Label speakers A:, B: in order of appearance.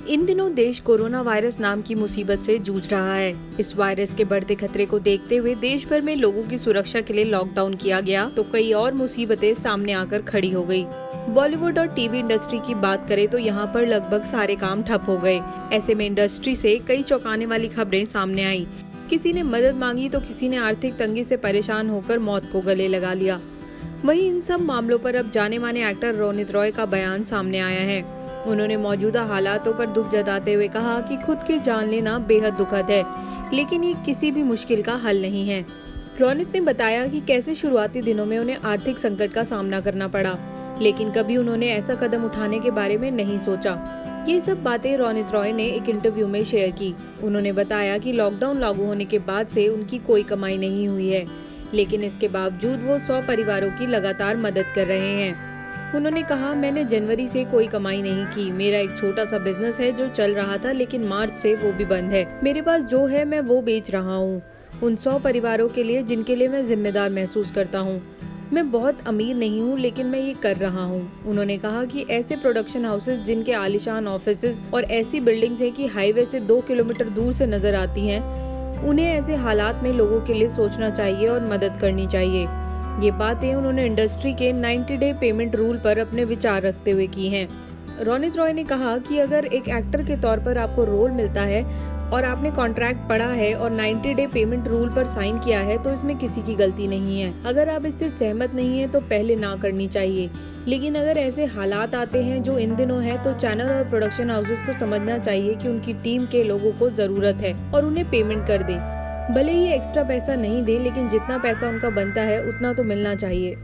A: इन दिनों देश corona virus नाम की मुसीबत से जूझ रहा है। इस वायरस के बढ़ते खतरे को देखते हुए देश भर में लोगों की सुरक्षा के लिए लॉकडाउन किया गया, तो कई और मुसीबतें सामने आकर खड़ी हो गई। बॉलीवुड और टीवी इंडस्ट्री की बात करें तो यहाँ पर लगभग सारे काम ठप हो गए। ऐसे में इंडस्ट्री से कई चौंकाने वाली खबरें सामने आई। किसी ने मदद मांगी तो किसी ने आर्थिक तंगी से परेशान होकर मौत को गले लगा लिया। वहीं इन सब मामलों पर अब जाने माने एक्टर रोनित रॉय का बयान सामने आया है। उन्होंने मौजूदा हालातों पर दुख जताते हुए कहा कि खुद की जान लेना बेहद दुखद है, लेकिन ये किसी भी मुश्किल का हल नहीं है। रोनित ने बताया कि कैसे शुरुआती दिनों में उन्हें आर्थिक संकट का सामना करना पड़ा, लेकिन कभी उन्होंने ऐसा कदम उठाने के बारे में नहीं सोचा। ये सब बातें रोनित रॉय ने एक इंटरव्यू में शेयर की। उन्होंने बताया कि लॉकडाउन लागू होने के बाद से उनकी कोई कमाई नहीं हुई है, लेकिन इसके बावजूद वो 100 परिवारों की लगातार मदद कर रहे हैं। उन्होंने कहा, मैंने जनवरी से कोई कमाई नहीं की। मेरा एक छोटा सा बिजनेस है जो चल रहा था, लेकिन मार्च से वो भी बंद है। मेरे पास जो है मैं वो बेच रहा हूँ उन 100 परिवारों के लिए जिनके लिए मैं जिम्मेदार महसूस करता हूँ। मैं बहुत अमीर नहीं हूँ, लेकिन मैं ये कर रहा हूँ। उन्होंने कहा कि ऐसे प्रोडक्शन हाउसेस जिनके आलीशान ऑफिसेज और ऐसी बिल्डिंग्स हैं कि हाईवे से 2 किलोमीटर दूर से नजर आती हैं, उन्हें ऐसे हालात में लोगों के लिए सोचना चाहिए और मदद करनी चाहिए। ये बातें उन्होंने इंडस्ट्री के 90 डे पेमेंट रूल पर अपने विचार रखते हुए की हैं। रोनित रॉय ने कहा कि अगर एक एक्टर के तौर पर आपको रोल मिलता है और आपने कॉन्ट्रैक्ट पढ़ा है और 90 डे पेमेंट रूल पर साइन किया है, तो इसमें किसी की गलती नहीं है। अगर आप इससे सहमत नहीं है तो पहले ना करनी चाहिए, लेकिन अगर ऐसे हालात आते हैं जो इन दिनों है, तो चैनल और प्रोडक्शन हाउसेस को समझना चाहिए कि उनकी टीम के लोगों को जरूरत है और उन्हें पेमेंट कर दे। भले ही एक्स्ट्रा पैसा नहीं दे, लेकिन जितना पैसा उनका बनता है उतना तो मिलना चाहिए।